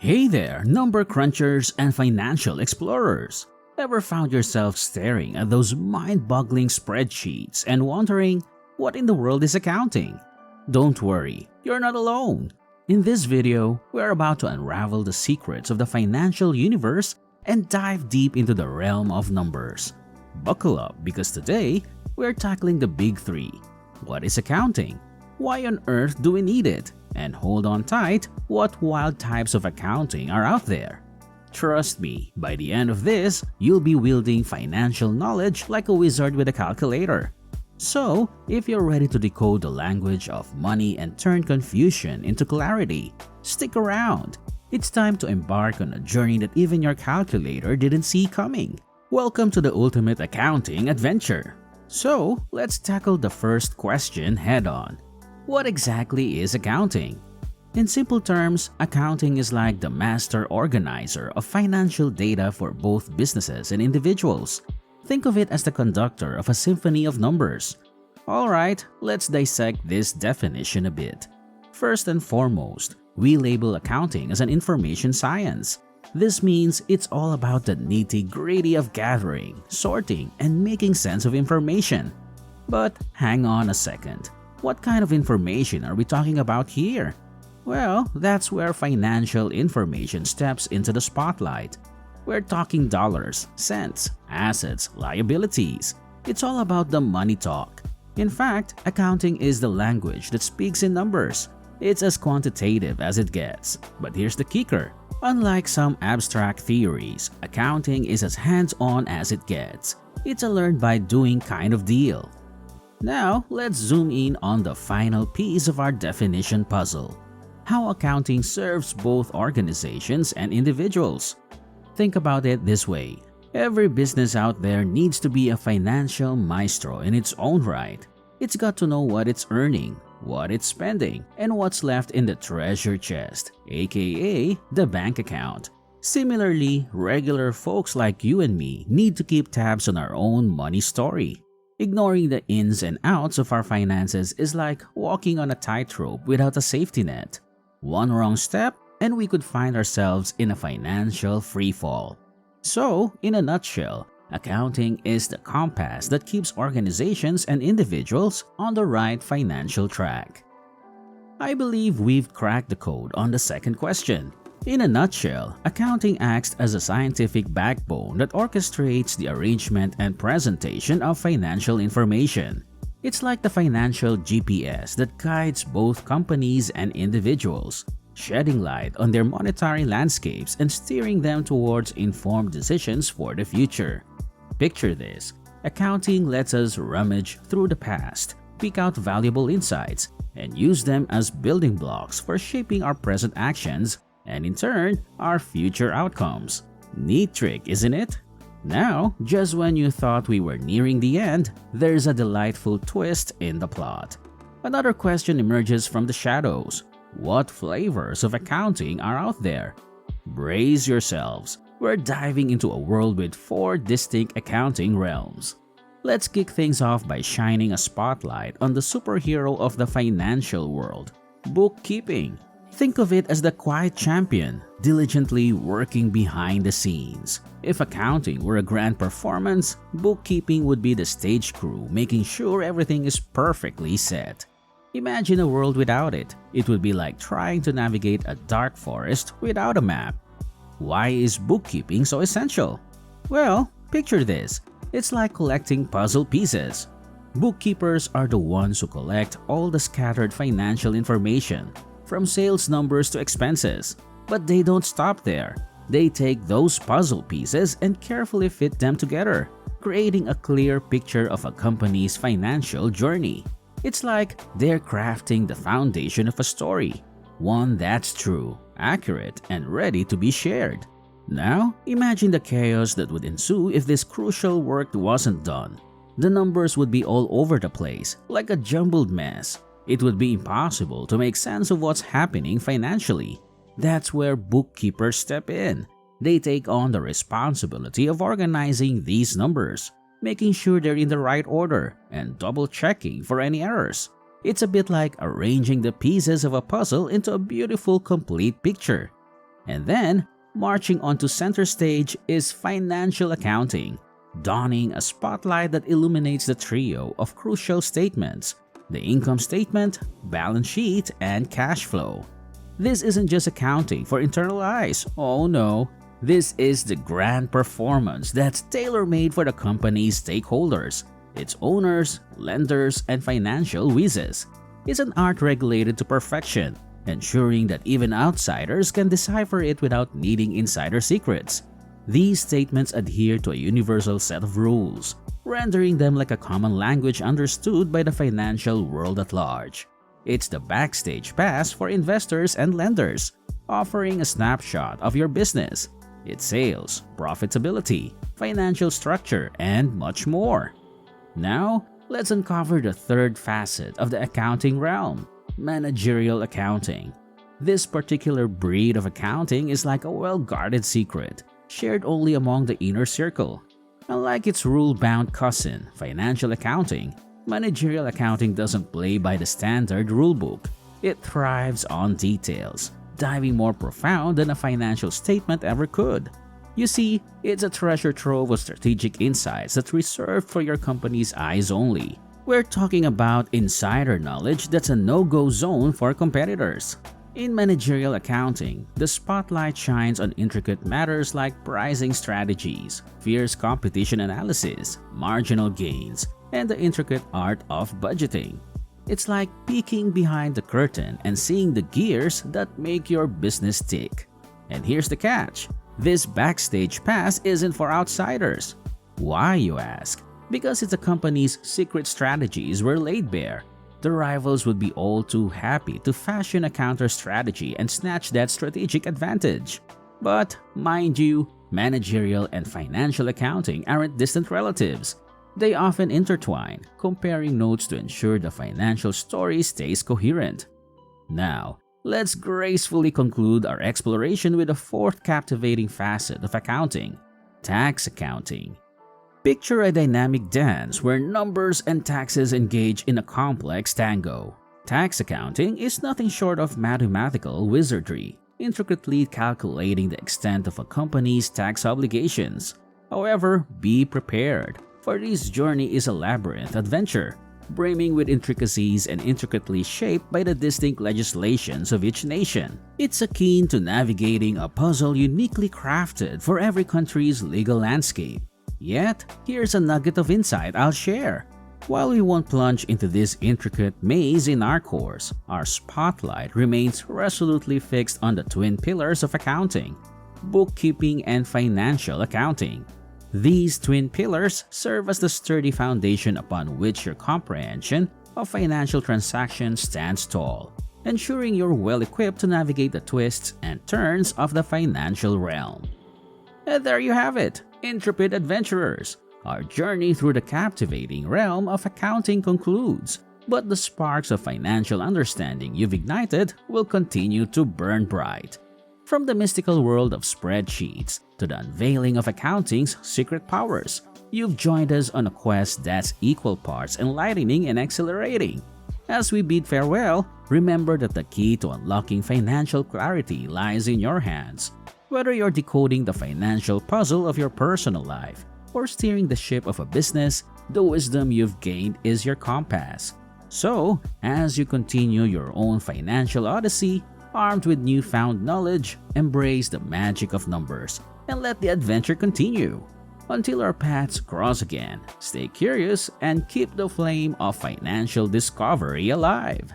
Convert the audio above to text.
Hey there, number crunchers and financial explorers! Ever found yourself staring at those mind-boggling spreadsheets and wondering, what in the world is accounting? Don't worry, you're not alone. In this video, we're about to unravel the secrets of the financial universe and dive deep into the realm of numbers. Buckle up because today, we're tackling the big three. What is accounting? Why on earth do we need it? And hold on tight, what wild types of accounting are out there? Trust me, by the end of this, you'll be wielding financial knowledge like a wizard with a calculator. So, if you're ready to decode the language of money and turn confusion into clarity, stick around. It's time to embark on a journey that even your calculator didn't see coming. Welcome to the ultimate accounting adventure. So, let's tackle the first question head-on. What exactly is accounting? In simple terms, accounting is like the master organizer of financial data for both businesses and individuals. Think of it as the conductor of a symphony of numbers. Alright, let's dissect this definition a bit. First and foremost, we label accounting as an information science. This means it's all about the nitty-gritty of gathering, sorting, and making sense of information. But hang on a second. What kind of information are we talking about here? Well, that's where financial information steps into the spotlight. We're talking dollars, cents, assets, liabilities. It's all about the money talk. In fact, accounting is the language that speaks in numbers. It's as quantitative as it gets. But here's the kicker. Unlike some abstract theories, accounting is as hands-on as it gets. It's a learn-by-doing kind of deal. Now, let's zoom in on the final piece of our definition puzzle. How accounting serves both organizations and individuals. Think about it this way. Every business out there needs to be a financial maestro in its own right. It's got to know what it's earning, what it's spending, and what's left in the treasure chest, aka the bank account. Similarly, regular folks like you and me need to keep tabs on our own money story. Ignoring the ins and outs of our finances is like walking on a tightrope without a safety net. One wrong step, and we could find ourselves in a financial freefall. So, in a nutshell, accounting is the compass that keeps organizations and individuals on the right financial track. I believe we've cracked the code on the second question. In a nutshell, accounting acts as a scientific backbone that orchestrates the arrangement and presentation of financial information. It's like the financial GPS that guides both companies and individuals, shedding light on their monetary landscapes and steering them towards informed decisions for the future. Picture this. Accounting lets us rummage through the past, pick out valuable insights, and use them as building blocks for shaping our present actions and in turn, our future outcomes. Neat trick, isn't it? Now, just when you thought we were nearing the end, there's a delightful twist in the plot. Another question emerges from the shadows. What flavors of accounting are out there? Brace yourselves. We're diving into a world with 4 distinct accounting realms. Let's kick things off by shining a spotlight on the superhero of the financial world, bookkeeping. Think of it as the quiet champion, diligently working behind the scenes. If accounting were a grand performance, bookkeeping would be the stage crew making sure everything is perfectly set. Imagine a world without it. It would be like trying to navigate a dark forest without a map. Why is bookkeeping so essential? Well, picture this. It's like collecting puzzle pieces. Bookkeepers are the ones who collect all the scattered financial information, from sales numbers to expenses. But they don't stop there. They take those puzzle pieces and carefully fit them together, creating a clear picture of a company's financial journey. It's like they're crafting the foundation of a story, one that's true, accurate, and ready to be shared. Now, imagine the chaos that would ensue if this crucial work wasn't done. The numbers would be all over the place, like a jumbled mess. It would be impossible to make sense of what's happening financially. That's where bookkeepers step in. They take on the responsibility of organizing these numbers, making sure they're in the right order, and double-checking for any errors. It's a bit like arranging the pieces of a puzzle into a beautiful, complete picture. And then, marching onto center stage is financial accounting, donning a spotlight that illuminates the trio of crucial statements: the income statement, balance sheet, and cash flow. This isn't just accounting for internal eyes. Oh no, this is the grand performance that's tailor-made for the company's stakeholders, its owners, lenders, and financial whizzes. It's an art regulated to perfection, ensuring that even outsiders can decipher it without needing insider secrets. These statements adhere to a universal set of rules, rendering them like a common language understood by the financial world at large. It's the backstage pass for investors and lenders, offering a snapshot of your business, its sales, profitability, financial structure, and much more. Now, let's uncover the third facet of the accounting realm: managerial accounting. This particular breed of accounting is like a well-guarded secret, shared only among the inner circle. Unlike its rule-bound cousin, financial accounting, managerial accounting doesn't play by the standard rulebook. It thrives on details, diving more profound than a financial statement ever could. You see, it's a treasure trove of strategic insights that's reserved for your company's eyes only. We're talking about insider knowledge that's a no-go zone for competitors. In managerial accounting, the spotlight shines on intricate matters like pricing strategies, fierce competition analysis, marginal gains, and the intricate art of budgeting. It's like peeking behind the curtain and seeing the gears that make your business tick. And here's the catch: this backstage pass isn't for outsiders. Why, you ask? Because it's a company's secret strategies were laid bare. The rivals would be all too happy to fashion a counter strategy and snatch that strategic advantage. But, mind you, managerial and financial accounting aren't distant relatives. They often intertwine, comparing notes to ensure the financial story stays coherent. Now, let's gracefully conclude our exploration with the fourth captivating facet of accounting: tax accounting. Picture a dynamic dance where numbers and taxes engage in a complex tango. Tax accounting is nothing short of mathematical wizardry, intricately calculating the extent of a company's tax obligations. However, be prepared, for this journey is a labyrinth adventure, brimming with intricacies and intricately shaped by the distinct legislations of each nation. It's akin to navigating a puzzle uniquely crafted for every country's legal landscape. Yet, here's a nugget of insight I'll share. While we won't plunge into this intricate maze in our course, our spotlight remains resolutely fixed on the twin pillars of accounting: bookkeeping and financial accounting. These twin pillars serve as the sturdy foundation upon which your comprehension of financial transactions stands tall, ensuring you're well equipped to navigate the twists and turns of the financial realm. And there you have it, intrepid adventurers. Our journey through the captivating realm of accounting concludes, but the sparks of financial understanding you've ignited will continue to burn bright. From the mystical world of spreadsheets to the unveiling of accounting's secret powers, you've joined us on a quest that's equal parts enlightening and exhilarating. As we bid farewell, remember that the key to unlocking financial clarity lies in your hands. Whether you're decoding the financial puzzle of your personal life or steering the ship of a business, the wisdom you've gained is your compass. So, as you continue your own financial odyssey, armed with newfound knowledge, embrace the magic of numbers and let the adventure continue. Until our paths cross again, stay curious and keep the flame of financial discovery alive.